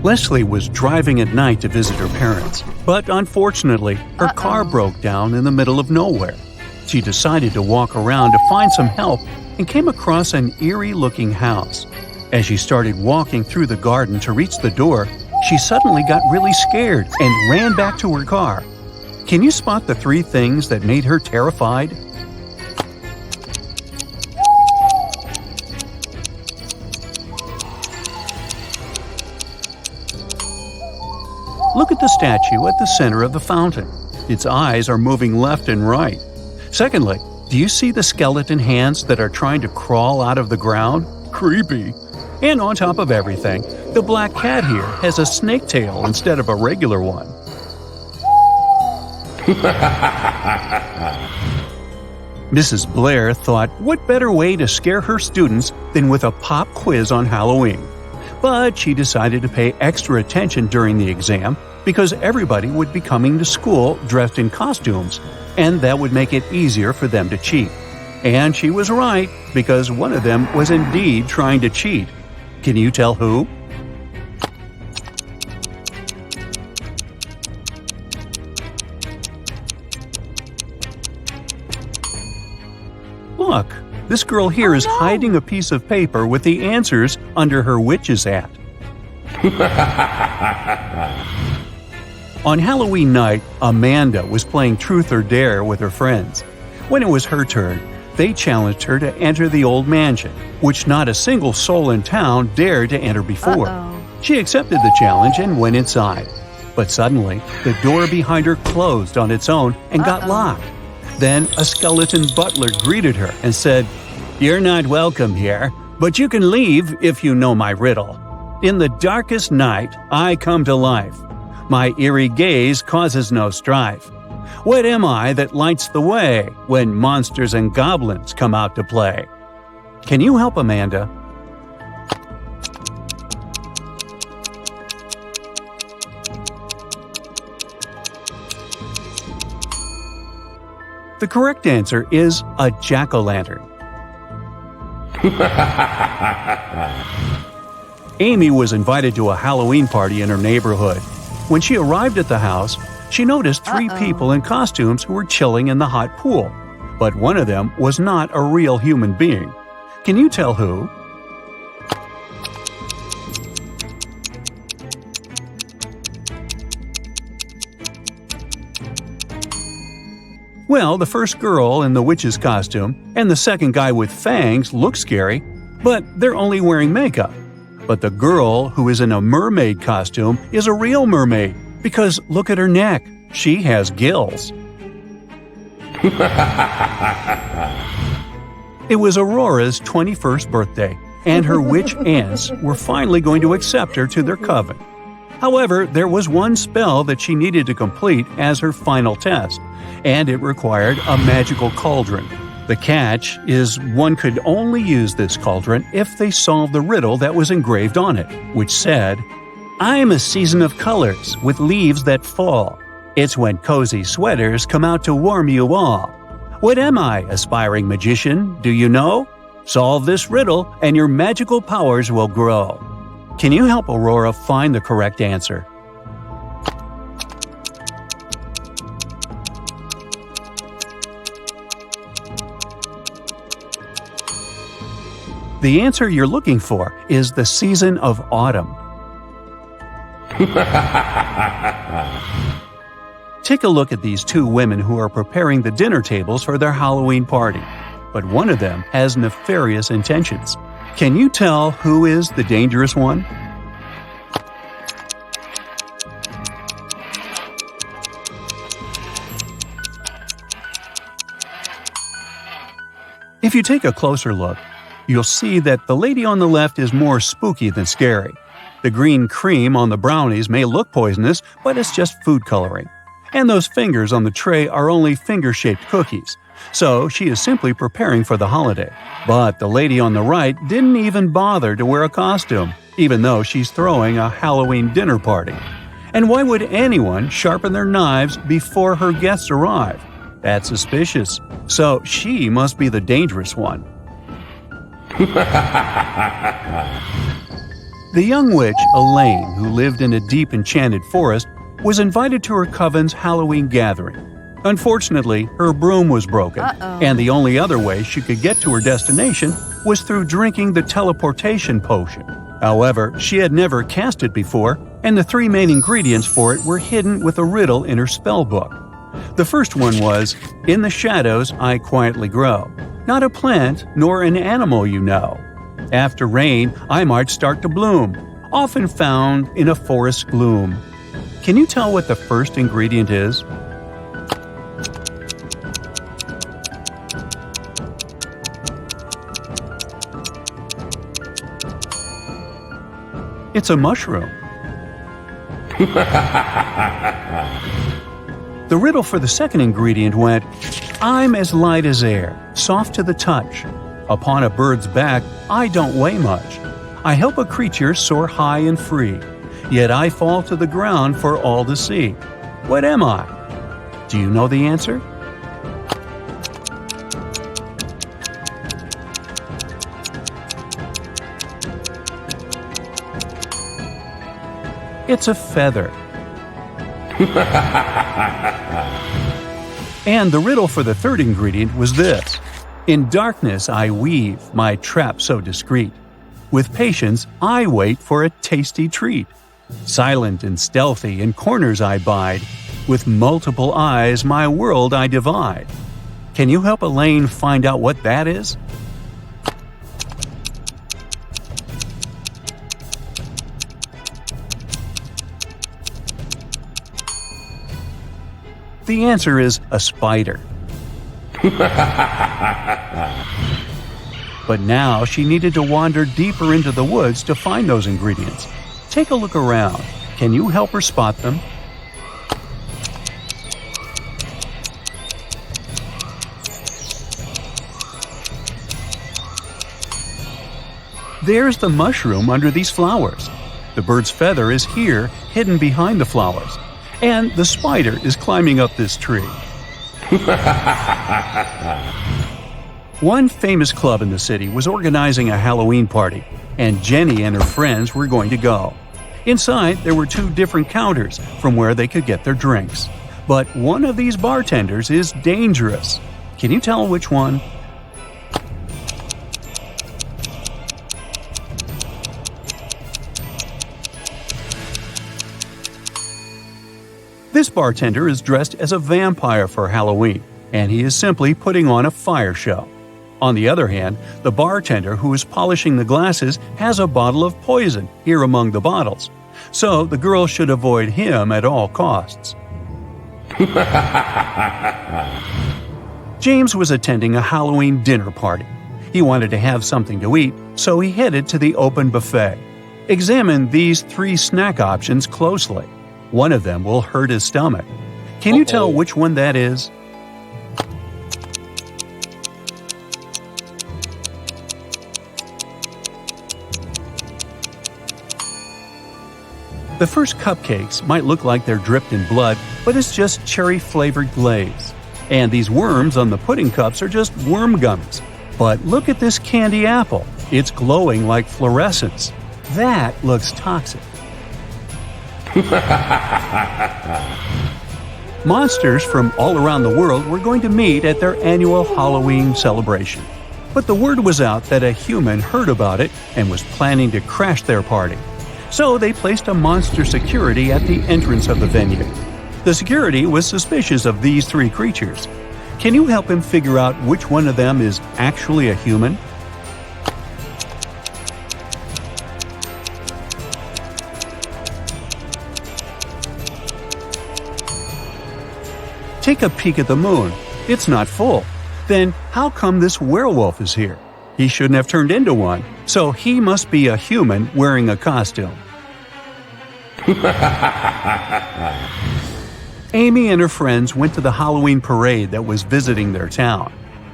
Leslie was driving at night to visit her parents, but unfortunately, her car broke down in the middle of nowhere. She decided to walk around to find some help and came across an eerie-looking house. As she started walking through the garden to reach the door, she suddenly got really scared and ran back to her car. Can you spot the 3 things that made her terrified? Look at the statue at the center of the fountain. Its eyes are moving left and right. Secondly, do you see the skeleton hands that are trying to crawl out of the ground? Creepy. And on top of everything, the black cat here has a snake tail instead of a regular one. Mrs. Blair thought, what better way to scare her students than with a pop quiz on Halloween? But she decided to pay extra attention during the exam because everybody would be coming to school dressed in costumes, and that would make it easier for them to cheat. And she was right, because one of them was indeed trying to cheat. Can you tell who? Look, this girl here is hiding a piece of paper with the answers under her witch's hat. On Halloween night, Amanda was playing Truth or Dare with her friends. When it was her turn, they challenged her to enter the old mansion, which not a single soul in town dared to enter before. She accepted the challenge and went inside. But suddenly, the door behind her closed on its own and got locked. Then a skeleton butler greeted her and said, "You're not welcome here, but you can leave if you know my riddle. In the darkest night, I come to life. My eerie gaze causes no strife. What am I that lights the way when monsters and goblins come out to play?" Can you help Amanda? The correct answer is a jack-o'-lantern. Amy was invited to a Halloween party in her neighborhood. When she arrived at the house, she noticed 3 people in costumes who were chilling in the hot pool. But one of them was not a real human being. Can you tell who? Well, the first girl in the witch's costume and the second guy with fangs look scary, but they're only wearing makeup. But the girl who is in a mermaid costume is a real mermaid, because look at her neck. She has gills. It was Aurora's 21st birthday, and her witch aunts were finally going to accept her to their coven. However, there was one spell that she needed to complete as her final test, and it required a magical cauldron. The catch is one could only use this cauldron if they solved the riddle that was engraved on it, which said, "I am a season of colors with leaves that fall. It's when cozy sweaters come out to warm you all. What am I, aspiring magician, do you know? Solve this riddle and your magical powers will grow." Can you help Aurora find the correct answer? The answer you're looking for is the season of autumn. Take a look at these 2 women who are preparing the dinner tables for their Halloween party, but one of them has nefarious intentions. Can you tell who is the dangerous one? If you take a closer look, you'll see that the lady on the left is more spooky than scary. The green cream on the brownies may look poisonous, but it's just food coloring. And those fingers on the tray are only finger-shaped cookies. So she is simply preparing for the holiday. But the lady on the right didn't even bother to wear a costume, even though she's throwing a Halloween dinner party. And why would anyone sharpen their knives before her guests arrive? That's suspicious. So she must be the dangerous one. The young witch, Elaine, who lived in a deep enchanted forest, was invited to her coven's Halloween gathering. Unfortunately, her broom was broken, and the only other way she could get to her destination was through drinking the teleportation potion. However, she had never cast it before, and the three main ingredients for it were hidden with a riddle in her spell book. The first one was, "In the shadows I quietly grow, not a plant nor an animal you know. After rain I might start to bloom, often found in a forest gloom." Can you tell what the first ingredient is? It's a mushroom. The riddle for the second ingredient went, "I'm as light as air, soft to the touch. Upon a bird's back, I don't weigh much. I help a creature soar high and free, yet I fall to the ground for all to see. What am I?" Do you know the answer? It's a feather. And the riddle for the third ingredient was this: "In darkness I weave my trap so discreet. With patience I wait for a tasty treat. Silent and stealthy in corners I bide. With multiple eyes my world I divide." Can you help Elaine find out what that is? The answer is a spider. But now she needed to wander deeper into the woods to find those ingredients. Take a look around. Can you help her spot them? There's the mushroom under these flowers. The bird's feather is here, hidden behind the flowers. And the spider is climbing up this tree. One famous club in the city was organizing a Halloween party, and Jenny and her friends were going to go. Inside, there were two different counters from where they could get their drinks. But one of these bartenders is dangerous. Can you tell which one? This bartender is dressed as a vampire for Halloween, and he is simply putting on a fire show. On the other hand, the bartender who is polishing the glasses has a bottle of poison here among the bottles, so the girl should avoid him at all costs. James was attending a Halloween dinner party. He wanted to have something to eat, so he headed to the open buffet. Examine these three snack options closely. One of them will hurt his stomach. Can you tell which one that is? The first cupcakes might look like they're dripped in blood, but it's just cherry-flavored glaze. And these worms on the pudding cups are just worm gummies. But look at this candy apple. It's glowing like fluorescence. That looks toxic. Monsters from all around the world were going to meet at their annual Halloween celebration. But the word was out that a human heard about it and was planning to crash their party. So they placed a monster security at the entrance of the venue. The security was suspicious of these three creatures. Can you help him figure out which one of them is actually a human? Take a peek at the moon. It's not full. Then how come this werewolf is here? He shouldn't have turned into one, so he must be a human wearing a costume. Amy and her friends went to the Halloween parade that was visiting their town.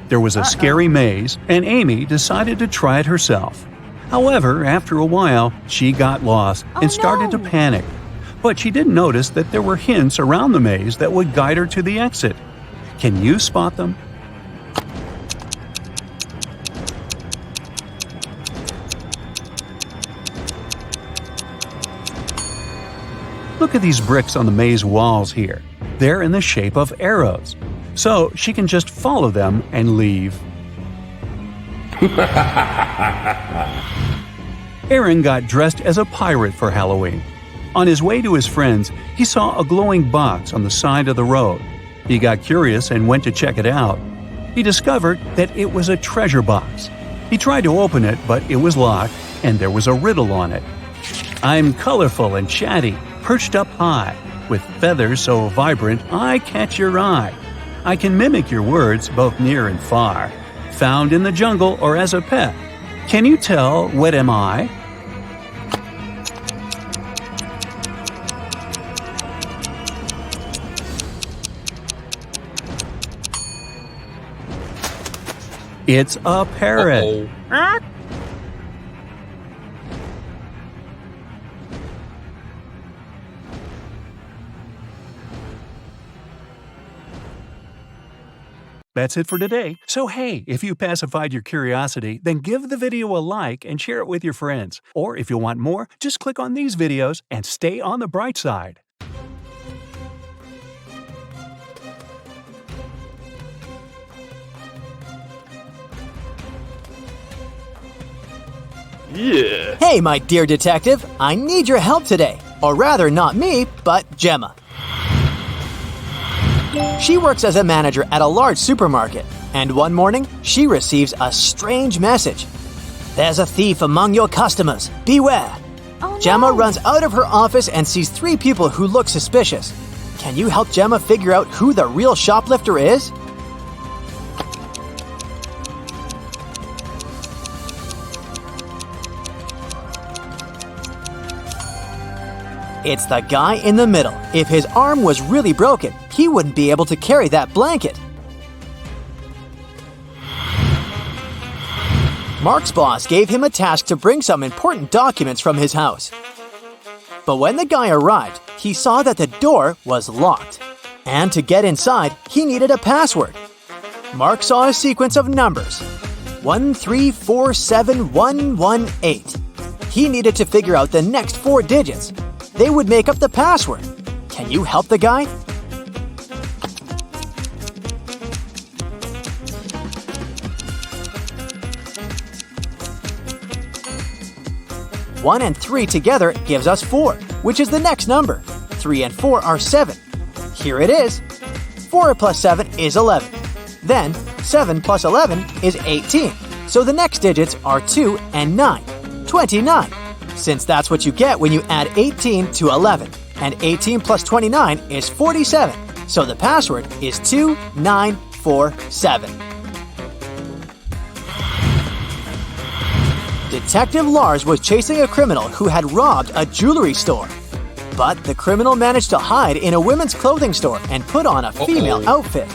There was a scary maze, and Amy decided to try it herself. However, after a while, she got lost and started to panic. But she didn't notice that there were hints around the maze that would guide her to the exit. Can you spot them? Look at these bricks on the maze walls here. They're in the shape of arrows. So she can just follow them and leave. Aaron got dressed as a pirate for Halloween. On his way to his friends, he saw a glowing box on the side of the road. He got curious and went to check it out. He discovered that it was a treasure box. He tried to open it, but it was locked, and there was a riddle on it. I'm colorful and chatty, perched up high, with feathers so vibrant I catch your eye. I can mimic your words both near and far, found in the jungle or as a pet. Can you tell what am I? It's a parrot. That's it for today. So hey, if you pacified your curiosity, then give the video a like and share it with your friends. Or if you want more, just click on these videos and stay on the bright side. Yeah. Hey, my dear detective, I need your help today. Or rather, not me, but Gemma. She works as a manager at a large supermarket, and one morning, she receives a strange message. There's a thief among your customers. Beware. Oh, no. Gemma runs out of her office and sees 3 people who look suspicious. Can you help Gemma figure out who the real shoplifter is? It's the guy in the middle. If his arm was really broken, he wouldn't be able to carry that blanket. Mark's boss gave him a task to bring some important documents from his house. But when the guy arrived, he saw that the door was locked. And to get inside, he needed a password. Mark saw a sequence of numbers. 1347118. He needed to figure out the next 4 digits. They would make up the password. Can you help the guy? One and 3 together gives us 4, which is the next number. 3 and 4 are 7. Here it is. 4 plus 7 is 11. Then, 7 plus 11 is 18. So the next digits are 2 and 9. 29. Since that's what you get when you add 18 to 11. And 18 plus 29 is 47. So the password is 2947. Detective Lars was chasing a criminal who had robbed a jewelry store. But the criminal managed to hide in a women's clothing store and put on a female outfit.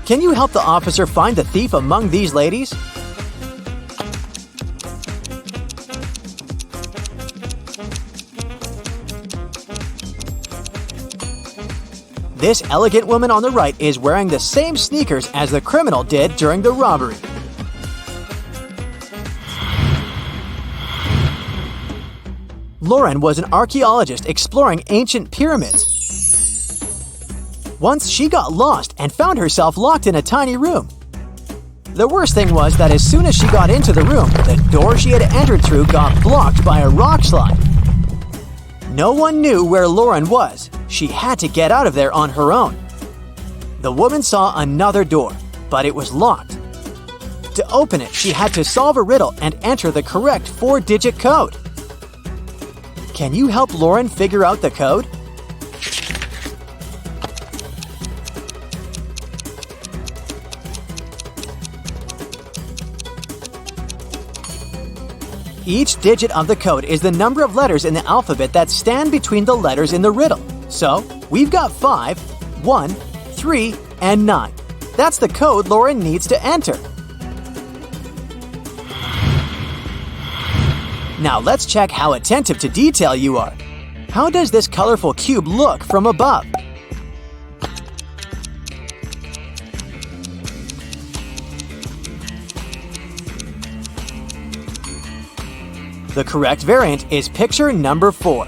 Can you help the officer find the thief among these ladies? This elegant woman on the right is wearing the same sneakers as the criminal did during the robbery. Lauren was an archaeologist exploring ancient pyramids. Once she got lost and found herself locked in a tiny room. The worst thing was that as soon as she got into the room, the door she had entered through got blocked by a rock slide. No one knew where Lauren was. She had to get out of there on her own. The woman saw another door, but it was locked. To open it, she had to solve a riddle and enter the correct 4-digit code. Can you help Lauren figure out the code? Each digit of the code is the number of letters in the alphabet that stand between the letters in the riddle. So, we've got 5, 1, 3, and 9. That's the code Lauren needs to enter. Now let's check how attentive to detail you are. How does this colorful cube look from above? The correct variant is picture number 4.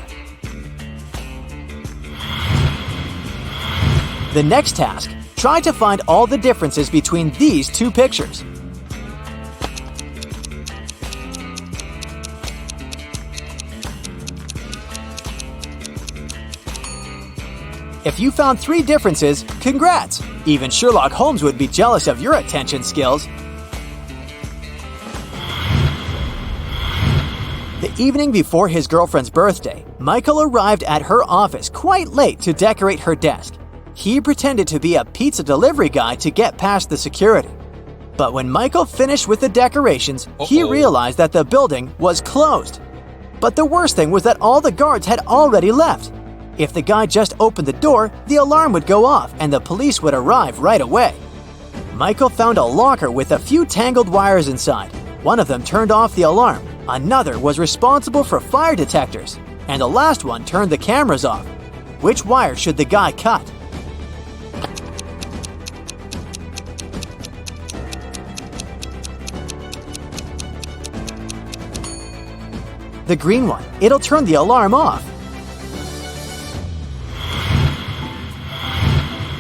The next task, try to find all the differences between these two pictures. If you found 3 differences, congrats! Even Sherlock Holmes would be jealous of your attention skills. The evening before his girlfriend's birthday, Michael arrived at her office quite late to decorate her desk. He pretended to be a pizza delivery guy to get past the security. But when Michael finished with the decorations, he realized that the building was closed. But the worst thing was that all the guards had already left. If the guy just opened the door, the alarm would go off and the police would arrive right away. Michael found a locker with a few tangled wires inside. One of them turned off the alarm, another was responsible for fire detectors, and the last one turned the cameras off. Which wire should the guy cut? The green one. It'll turn the alarm off.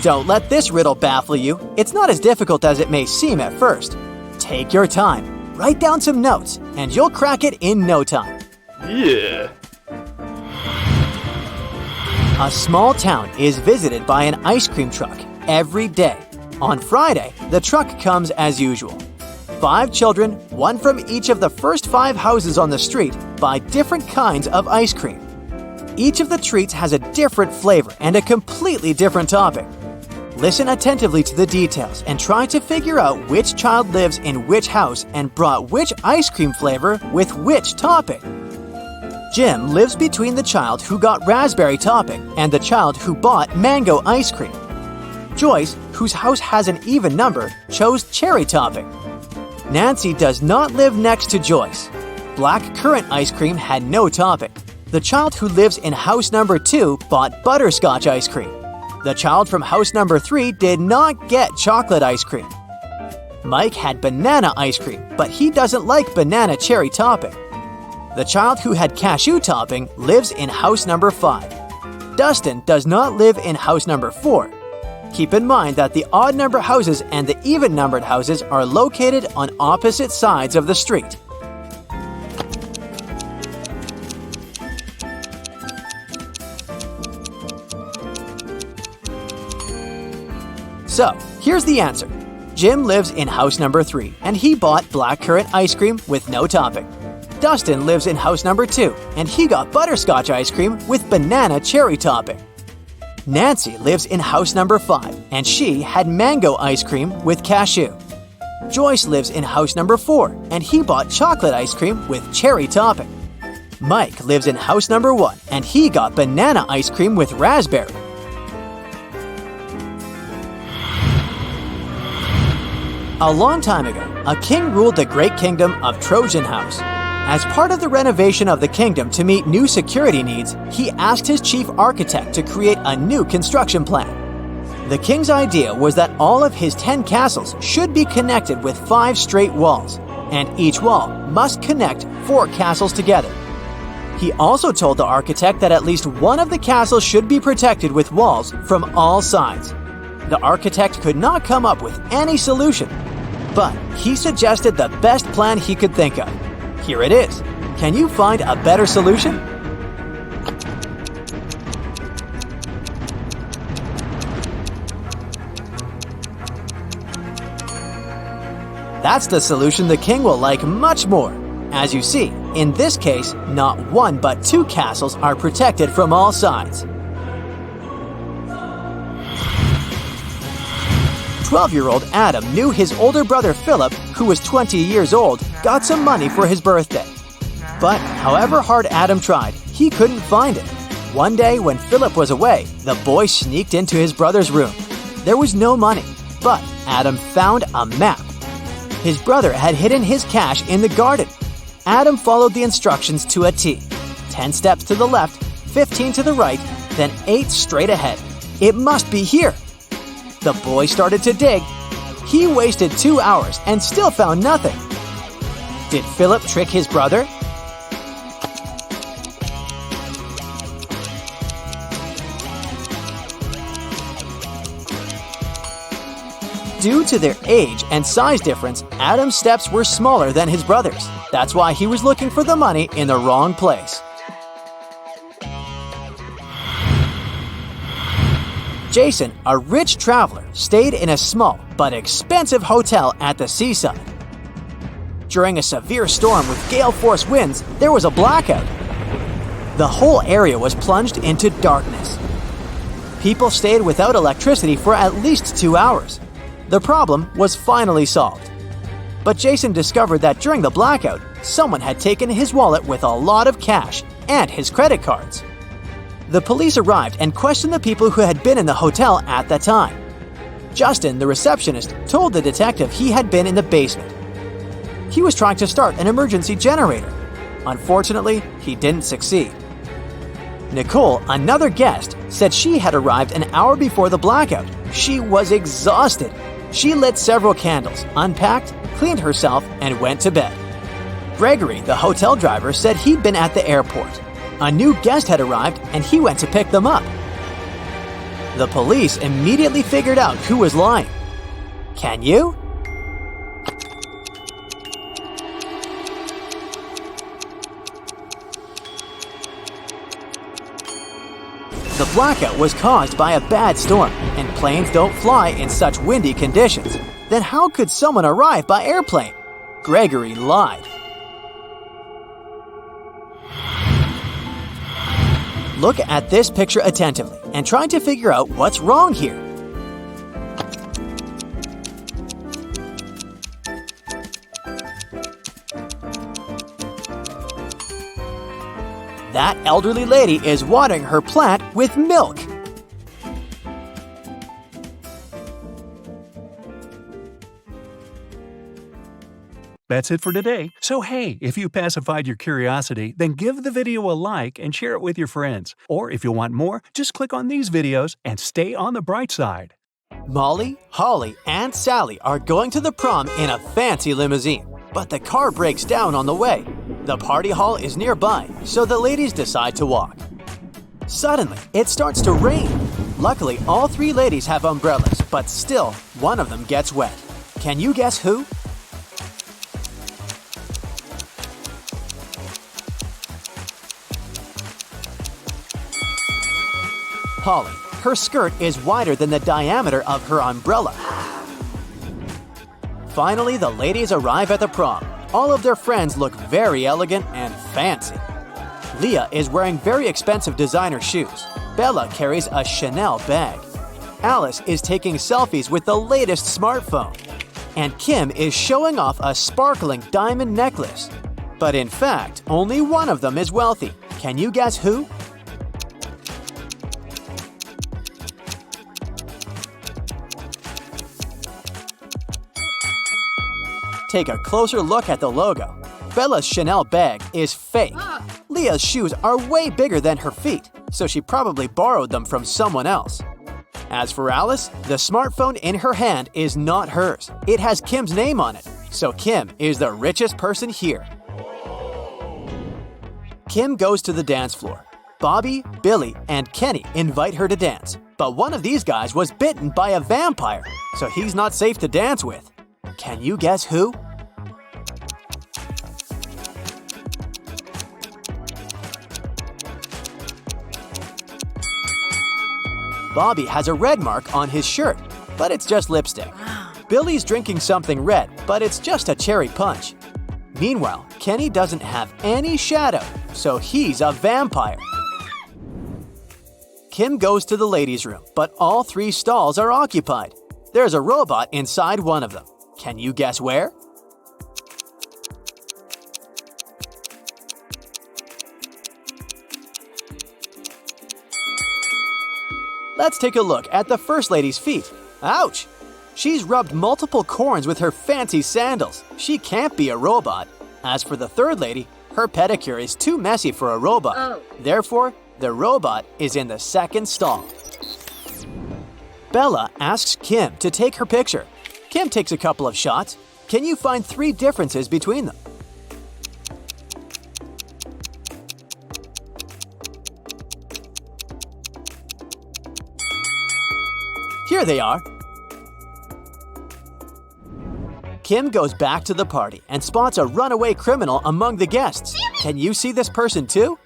Don't let this riddle baffle you. It's not as difficult as it may seem at first. Take your time, write down some notes, and you'll crack it in no time. Yeah. A small town is visited by an ice cream truck every day. On Friday, the truck comes as usual. 5 children, one from each of the first 5 houses on the street, buy different kinds of ice cream. Each of the treats has a different flavor and a completely different topping. Listen attentively to the details and try to figure out which child lives in which house and brought which ice cream flavor with which topping. Jim lives between the child who got raspberry topping and the child who bought mango ice cream. Joyce, whose house has an even number, chose cherry topping. Nancy does not live next to Joyce. Black currant ice cream had no topping. The child who lives in house number 2 bought butterscotch ice cream. The child from house number 3 did not get chocolate ice cream. Mike had banana ice cream, but he doesn't like banana cherry topping. The child who had cashew topping lives in house number 5. Dustin does not live in house number 4. Keep in mind that the odd number houses and the even numbered houses are located on opposite sides of the street. So, here's the answer. Jim lives in house number 3, and he bought blackcurrant ice cream with no topping. Dustin lives in house number 2, and he got butterscotch ice cream with banana cherry topping. Nancy lives in house number 5, and she had mango ice cream with cashew. Joyce lives in house number 4, and he bought chocolate ice cream with cherry topping. Mike lives in house number 1, and he got banana ice cream with raspberry. A long time ago, a king ruled the great kingdom of Trojan House. As part of the renovation of the kingdom to meet new security needs, he asked his chief architect to create a new construction plan. The king's idea was that all of his 10 castles should be connected with 5 straight walls, and each wall must connect 4 castles together. He also told the architect that at least one of the castles should be protected with walls from all sides. The architect could not come up with any solution, but he suggested the best plan he could think of. Here it is. Can you find a better solution? That's the solution the king will like much more. As you see, in this case, not 1 but 2 castles are protected from all sides. 12-year-old Adam knew his older brother Philip, who was 20 years old, got some money for his birthday. But however hard Adam tried, he couldn't find it. One day when Philip was away, the boy sneaked into his brother's room. There was no money, but Adam found a map. His brother had hidden his cash in the garden. Adam followed the instructions to a T. 10 steps to the left, 15 to the right, then 8 straight ahead. It must be here. The boy started to dig. He wasted 2 hours and still found nothing. Did Philip trick his brother? Due to their age and size difference, Adam's steps were smaller than his brother's. That's why he was looking for the money in the wrong place. Jason, a rich traveler, stayed in a small but expensive hotel at the seaside. During a severe storm with gale-force winds, there was a blackout. The whole area was plunged into darkness. People stayed without electricity for at least 2 hours. The problem was finally solved. But Jason discovered that during the blackout, someone had taken his wallet with a lot of cash and his credit cards. The police arrived and questioned the people who had been in the hotel at the time. Justin, the receptionist, told the detective he had been in the basement. He was trying to start an emergency generator. Unfortunately, he didn't succeed. Nicole, another guest, said she had arrived an hour before the blackout. She was exhausted. She lit several candles, unpacked, cleaned herself, and went to bed. Gregory, the hotel driver, said he'd been at the airport. A new guest had arrived and he went to pick them up. The police immediately figured out who was lying. Can you? The blackout was caused by a bad storm, and planes don't fly in such windy conditions. Then how could someone arrive by airplane? Gregory lied. Look at this picture attentively and try to figure out what's wrong here. That elderly lady is watering her plant with milk. That's it for today. So hey, if you pacified your curiosity, then give the video a like and share it with your friends. Or if you want more, just click on these videos and stay on the bright side. Molly, Holly, and Sally are going to the prom in a fancy limousine, but the car breaks down on the way. The party hall is nearby, so the ladies decide to walk. Suddenly, it starts to rain. Luckily, all three ladies have umbrellas, but still, one of them gets wet. Can you guess who? Holly. Her skirt is wider than the diameter of her umbrella. Finally, the ladies arrive at the prom. All of their friends look very elegant and fancy. Leah is wearing very expensive designer shoes. Bella carries a Chanel bag. Alice is taking selfies with the latest smartphone. And Kim is showing off a sparkling diamond necklace. But in fact, only one of them is wealthy. Can you guess who? Take a closer look at the logo. Bella's Chanel bag is fake. Leah's shoes are way bigger than her feet, so she probably borrowed them from someone else. As for Alice, the smartphone in her hand is not hers. It has Kim's name on it, so Kim is the richest person here. Kim goes to the dance floor. Bobby, Billy, and Kenny invite her to dance, but one of these guys was bitten by a vampire, so he's not safe to dance with. Can you guess who? Bobby has a red mark on his shirt, but it's just lipstick. Billy's drinking something red, but it's just a cherry punch. Meanwhile, Kenny doesn't have any shadow, so he's a vampire. Kim goes to the ladies' room, but all three stalls are occupied. There's a robot inside one of them. Can you guess where? Let's take a look at the first lady's feet. Ouch! She's rubbed multiple corns with her fancy sandals. She can't be a robot. As for the third lady, her pedicure is too messy for a robot. Therefore, the robot is in the second stall. Bella asks Kim to take her picture. Kim takes a couple of shots. Can you find 3 differences between them? Here they are. Kim goes back to the party and spots a runaway criminal among the guests. Can you see this person too?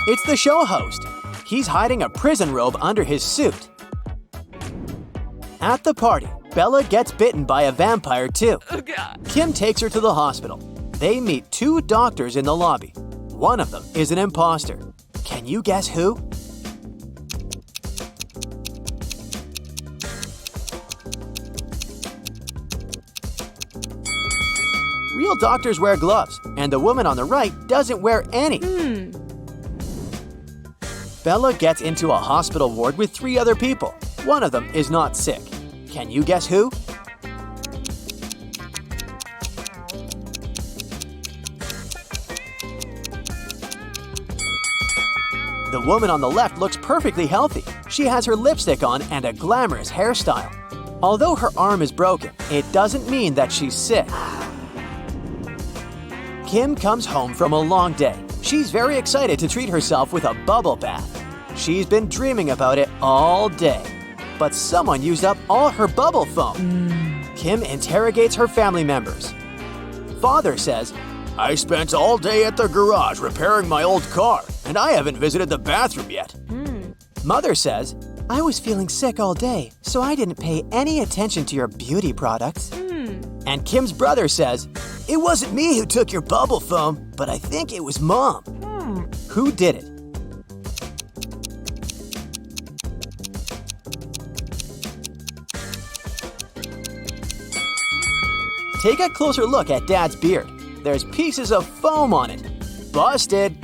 It's the show host. He's hiding a prison robe under his suit. At the party, Bella gets bitten by a vampire too. Oh, God. Kim takes her to the hospital. They meet two doctors in the lobby. One of them is an imposter. Can you guess who? Real doctors wear gloves, and the woman on the right doesn't wear any. Bella gets into a hospital ward with 3 other people. One of them is not sick. Can you guess who? The woman on the left looks perfectly healthy. She has her lipstick on and a glamorous hairstyle. Although her arm is broken, it doesn't mean that she's sick. Kim comes home from a long day. She's very excited to treat herself with a bubble bath. She's been dreaming about it all day. But someone used up all her bubble foam. Kim interrogates her family members. Father says, "I spent all day at the garage repairing my old car, and I haven't visited the bathroom yet." Mother says, "I was feeling sick all day, so I didn't pay any attention to your beauty products." And Kim's brother says, "It wasn't me who took your bubble foam, but I think it was Mom." Who did it? Take a closer look at Dad's beard. There's pieces of foam on it. Busted!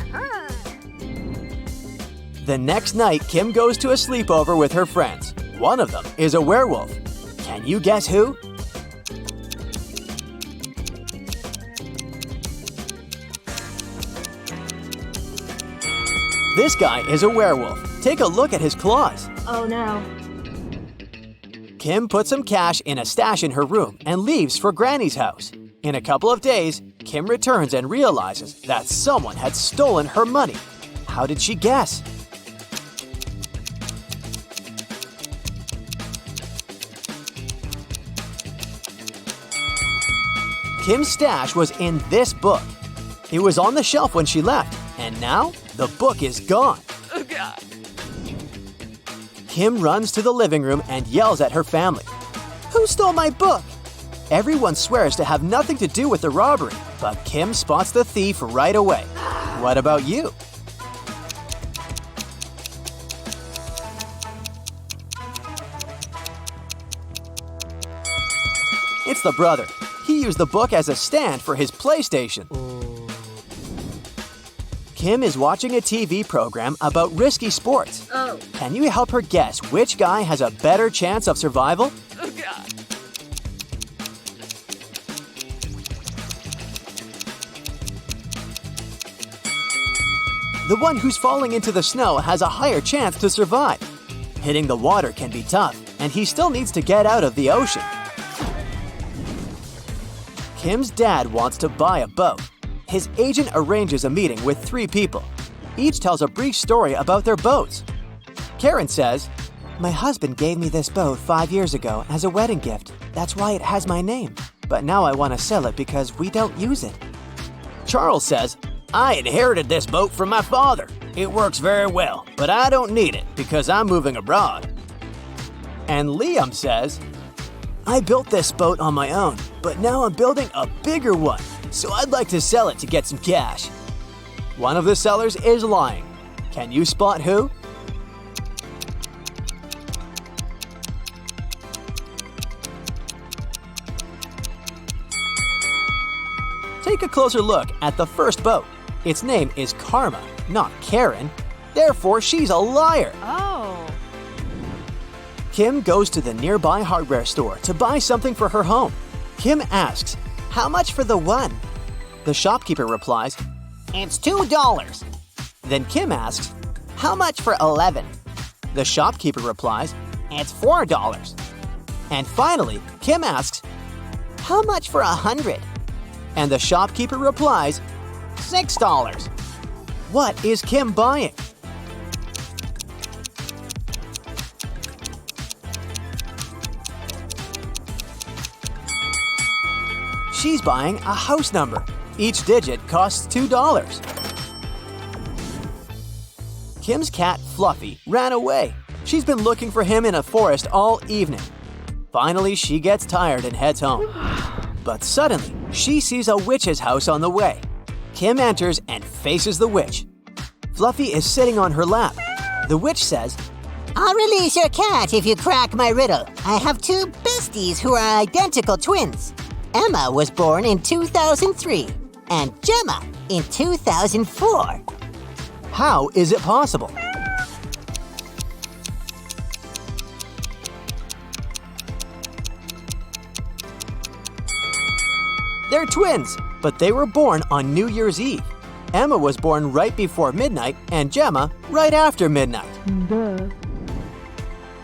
The next night, Kim goes to a sleepover with her friends. One of them is a werewolf. Can you guess who? This guy is a werewolf. Take a look at his claws. Oh, no. Kim puts some cash in a stash in her room and leaves for Granny's house. In a couple of days, Kim returns and realizes that someone had stolen her money. How did she guess? Kim's stash was in this book. It was on the shelf when she left, and now the book is gone. Oh, God. Kim runs to the living room and yells at her family. "Who stole my book?" Everyone swears to have nothing to do with the robbery, but Kim spots the thief right away. What about you? It's the brother. He used the book as a stand for his PlayStation. Kim is watching a TV program about risky sports. Oh. Can you help her guess which guy has a better chance of survival? Oh, God. The one who's falling into the snow has a higher chance to survive. Hitting the water can be tough, and he still needs to get out of the ocean. Kim's dad wants to buy a boat. His agent arranges a meeting with 3 people. Each tells a brief story about their boats. Karen says, "My husband gave me this boat 5 years ago as a wedding gift. That's why it has my name. But now I want to sell it because we don't use it." Charles says, "I inherited this boat from my father. It works very well, but I don't need it because I'm moving abroad." And Liam says, "I built this boat on my own, but now I'm building a bigger one, so I'd like to sell it to get some cash." One of the sellers is lying. Can you spot who? Take a closer look at the first boat. Its name is Karma, not Karen. Therefore, she's a liar. Oh. Kim goes to the nearby hardware store to buy something for her home. Kim asks, "How much for the one?" The shopkeeper replies, "It's $2. Then Kim asks, "How much for 11?" The shopkeeper replies, "It's $4. And finally, Kim asks, "How much for 100?" And the shopkeeper replies, $6. What is Kim buying? She's buying a house number. Each digit costs $2. Kim's cat, Fluffy, ran away. She's been looking for him in a forest all evening. Finally, she gets tired and heads home. But suddenly, she sees a witch's house on the way. Kim enters and faces the witch. Fluffy is sitting on her lap. The witch says, I'll release your cat if you crack my riddle. I have two besties who are identical twins. Emma was born in 2003 and Gemma in 2004. How is it possible? They're twins, but they were born on New Year's Eve. Emma was born right before midnight and Gemma right after midnight.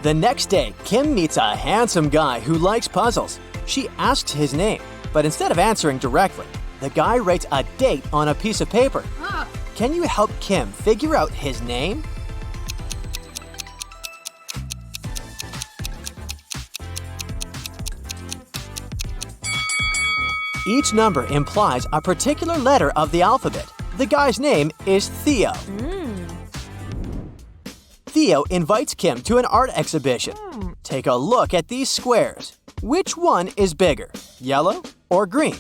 The next day, Kim meets a handsome guy who likes puzzles. She asks his name, but instead of answering directly, the guy writes a date on a piece of paper. Can you help Kim figure out his name? Each number implies a particular letter of the alphabet. The guy's name is Theo. Theo invites Kim to an art exhibition. Take a look at these squares. Which one is bigger, yellow or green?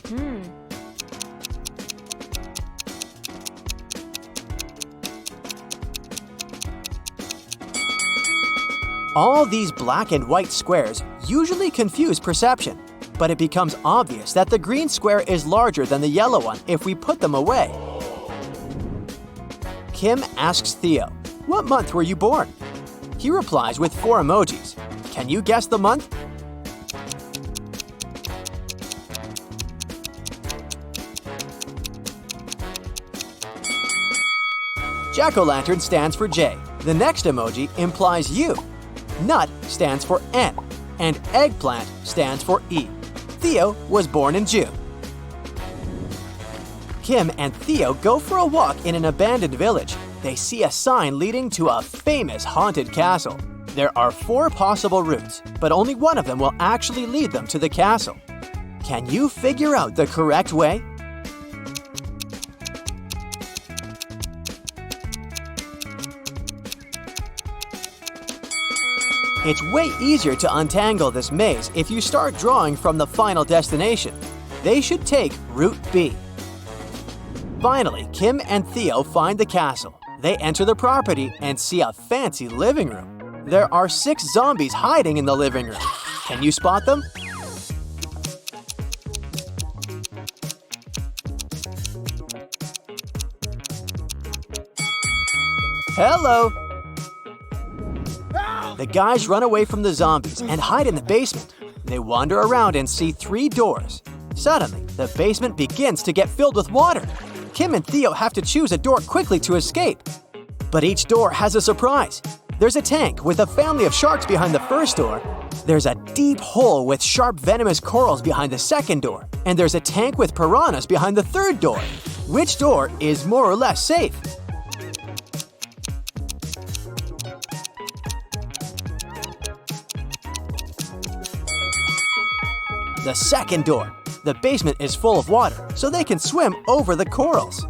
All these black and white squares usually confuse perception, but it becomes obvious that the green square is larger than the yellow one if we put them away. Kim asks Theo, "What month were you born?" He replies with 4 emojis. Can you guess the month? Jack-o'-lantern stands for J. The next emoji implies U. Nut stands for N, and eggplant stands for E. Theo was born in June. Kim and Theo go for a walk in an abandoned village. They see a sign leading to a famous haunted castle. There are 4 possible routes, but only one of them will actually lead them to the castle. Can you figure out the correct way? It's way easier to untangle this maze if you start drawing from the final destination. They should take Route B. Finally, Kim and Theo find the castle. They enter the property and see a fancy living room. There are 6 zombies hiding in the living room. Can you spot them? Hello! The guys run away from the zombies and hide in the basement. They wander around and see 3 doors. Suddenly, the basement begins to get filled with water. Kim and Theo have to choose a door quickly to escape. But each door has a surprise. There's a tank with a family of sharks behind the first door. There's a deep hole with sharp venomous corals behind the second door. And there's a tank with piranhas behind the third door. Which door is more or less safe? The second door. The basement is full of water, so they can swim over the corals.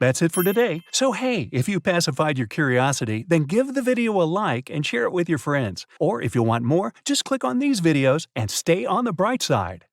That's it for today. So hey, if you pacified your curiosity, then give the video a like and share it with your friends. Or if you want more, just click on these videos and stay on the bright side.